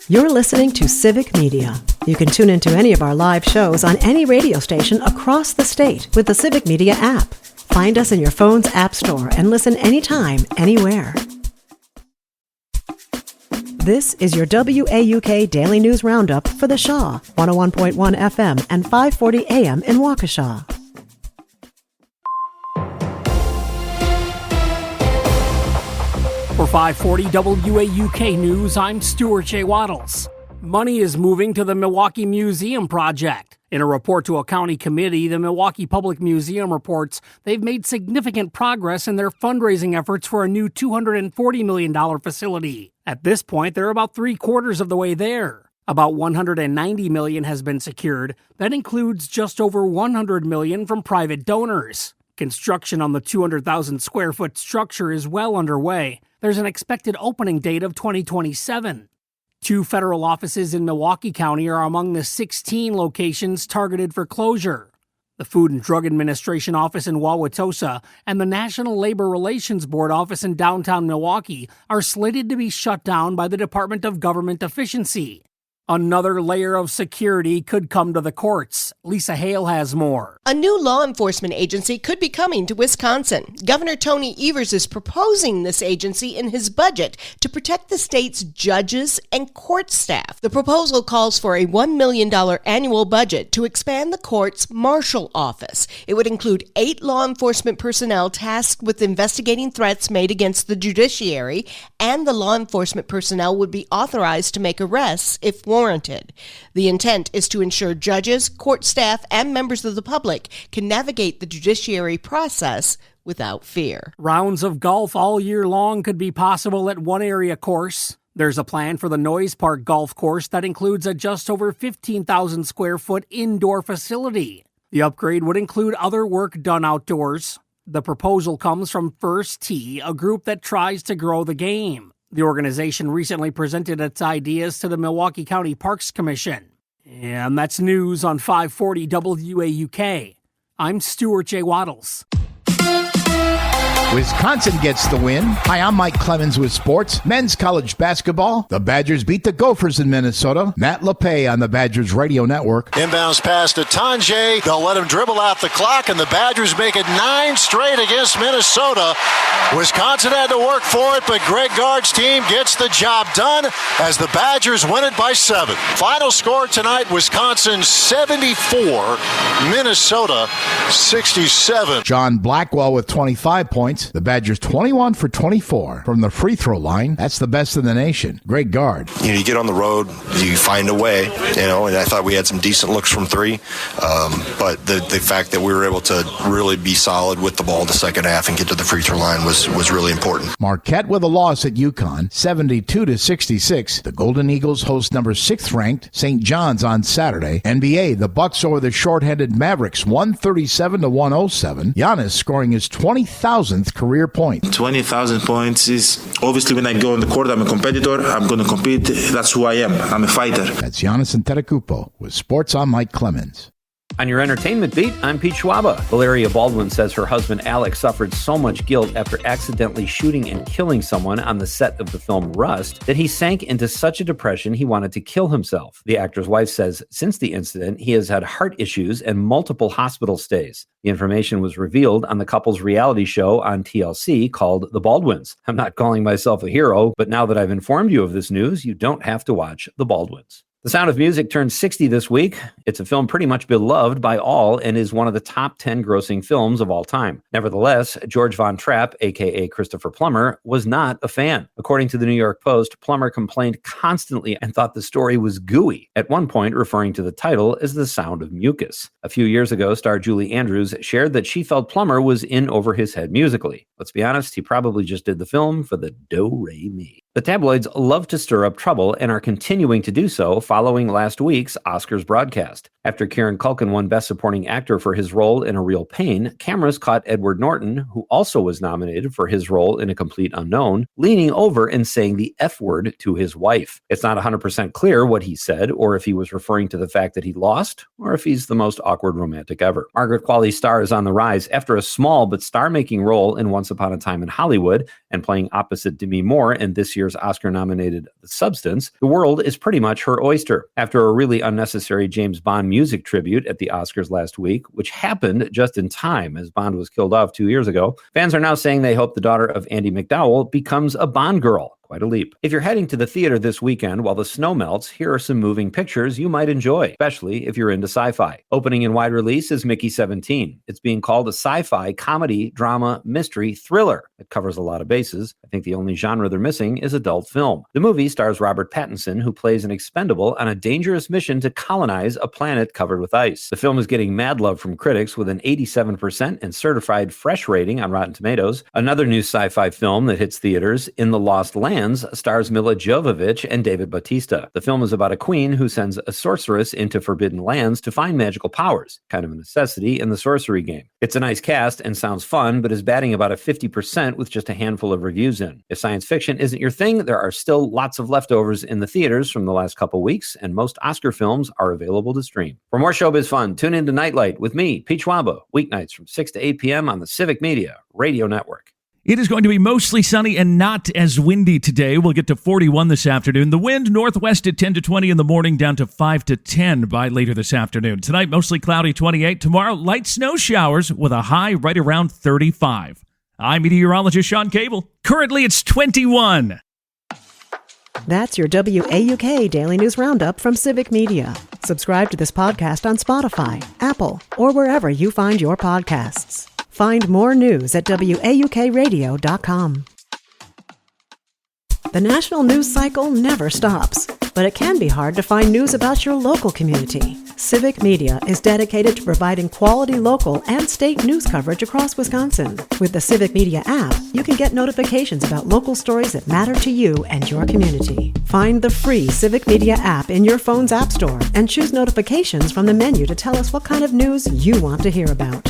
You're listening to Civic Media. You can tune into any of our live shows on any radio station across the state with the Civic Media app. Find us in your phone's app store and listen anytime, anywhere. This is your WAUK Daily News Roundup for the Shaw, 101.1 FM and 540 AM in Waukesha. For 540 WAUK News, I'm Stuart J. Waddles. Money is moving to the Milwaukee Museum project. In a report to a county committee, the Milwaukee Public Museum reports they've made significant progress in their fundraising efforts for a new $240 million facility. At this point, they're about three-quarters of the way there. About $190 million has been secured. That includes just over $100 million from private donors. Construction on the 200,000 square foot structure is well underway. There's an expected opening date of 2027. 2 federal offices in Milwaukee County are among the 16 locations targeted for closure. The Food and Drug Administration office in Wauwatosa and the National Labor Relations Board office in downtown Milwaukee are slated to be shut down by the Department of Government Efficiency. Another layer of security could come to the courts. Lisa Hale has more. A new law enforcement agency could be coming to Wisconsin. Governor Tony Evers is proposing this agency in his budget to protect the state's judges and court staff. The proposal calls for a $1 million annual budget to expand the court's marshal office. It would include 8 law enforcement personnel tasked with investigating threats made against the judiciary, and the law enforcement personnel would be authorized to make arrests if warranted. The intent is to ensure judges, court staff, and members of the public can navigate the judiciary process without fear. Rounds of golf all year long could be possible at one area course. There's a plan for the Noise Park Golf Course that includes a just over 15,000 square foot indoor facility. The upgrade would include other work done outdoors. The proposal comes from First Tee, a group that tries to grow the game. The organization recently presented its ideas to the Milwaukee County Parks Commission. And that's news on 540 WAUK. I'm Stuart J. Waddles. Wisconsin gets the win. Hi, I'm Mike Clemens with sports. Men's college basketball. The Badgers beat the Gophers in Minnesota. Matt LePay on the Badgers Radio Network. Inbounds pass to Tanjay. They'll let him dribble out the clock, and the Badgers make it 9 straight against Minnesota. Wisconsin had to work for it, but Greg Gard's team gets the job done as the Badgers win it by 7. Final score tonight, Wisconsin 74, Minnesota 67. John Blackwell with 25 points. The Badgers 21 for 24 from the free throw line. That's the best in the nation. Greg Gard. You get on the road, you find a way, and I thought we had some decent looks from 3. But the fact that we were able to really be solid with the ball in the second half and get to the free throw line was really important. Marquette with a loss at UConn, 72-66. The Golden Eagles host number 6th ranked St. John's on Saturday. NBA, the Bucks over the short-handed Mavericks, 137-107. Giannis scoring his 20,000th career point. 20,000 points is obviously when I go on the court, I'm a competitor. I'm going to compete. That's who I am. I'm a fighter. That's Giannis Antetokounmpo with Sports on Mike Clemens. On your entertainment beat, I'm Pete Schwaba. Valeria Baldwin says her husband Alex suffered so much guilt after accidentally shooting and killing someone on the set of the film Rust that he sank into such a depression he wanted to kill himself. The actor's wife says since the incident, he has had heart issues and multiple hospital stays. The information was revealed on the couple's reality show on TLC called The Baldwins. I'm not calling myself a hero, but now that I've informed you of this news, you don't have to watch The Baldwins. The Sound of Music turned 60 this week. It's a film pretty much beloved by all and is one of the top 10 grossing films of all time. Nevertheless, George Von Trapp, a.k.a. Christopher Plummer, was not a fan. According to the New York Post, Plummer complained constantly and thought the story was gooey, at one point referring to the title as The Sound of Mucus. A few years ago, star Julie Andrews shared that she felt Plummer was in over his head musically. Let's be honest, he probably just did the film for the do-re-mi. The tabloids love to stir up trouble and are continuing to do so following last week's Oscars broadcast. After Kieran Culkin won Best Supporting Actor for his role in A Real Pain, cameras caught Edward Norton, who also was nominated for his role in A Complete Unknown, leaning over and saying the F word to his wife. It's not 100% clear what he said, or if he was referring to the fact that he lost, or if he's the most awkward romantic ever. Margaret Qualley's star is on the rise after a small but star-making role in Once Upon a Time in Hollywood and playing opposite Demi Moore in this year's Oscar-nominated The Substance. The world is pretty much her oyster. After a really unnecessary James Bond music tribute at the Oscars last week, which happened just in time as Bond was killed off 2 years ago, fans are now saying they hope the daughter of Andy McDowell becomes a Bond girl. Quite a leap. If you're heading to the theater this weekend while the snow melts, here are some moving pictures you might enjoy, especially if you're into sci-fi. Opening in wide release is Mickey 17. It's being called a sci-fi, comedy, drama, mystery, thriller. It covers a lot of bases. I think the only genre they're missing is adult film. The movie stars Robert Pattinson, who plays an expendable on a dangerous mission to colonize a planet covered with ice. The film is getting mad love from critics with an 87% and certified fresh rating on Rotten Tomatoes. Another new sci-fi film that hits theaters, In the Lost Land, stars Mila Jovovich and David Bautista. The film is about a queen who sends a sorceress into forbidden lands to find magical powers, kind of a necessity in the sorcery game. It's a nice cast and sounds fun, but is batting about a 50% with just a handful of reviews in. If science fiction isn't your thing, there are still lots of leftovers in the theaters from the last couple weeks, and most Oscar films are available to stream. For more showbiz fun, tune into Nightlight with me, Pete Schwaba, weeknights from 6 to 8 p.m. on the Civic Media Radio Network. It is going to be mostly sunny and not as windy today. We'll get to 41 this afternoon. The wind northwest at 10 to 20 in the morning, down to 5 to 10 by later this afternoon. Tonight, mostly cloudy, 28. Tomorrow, light snow showers with a high right around 35. I'm meteorologist Sean Cable. Currently, it's 21. That's your WAUK Daily News Roundup from Civic Media. Subscribe to this podcast on Spotify, Apple, or wherever you find your podcasts. Find more news at WAUKradio.com. The national news cycle never stops, but it can be hard to find news about your local community. Civic Media is dedicated to providing quality local and state news coverage across Wisconsin. With the Civic Media app, you can get notifications about local stories that matter to you and your community. Find the free Civic Media app in your phone's app store and choose notifications from the menu to tell us what kind of news you want to hear about.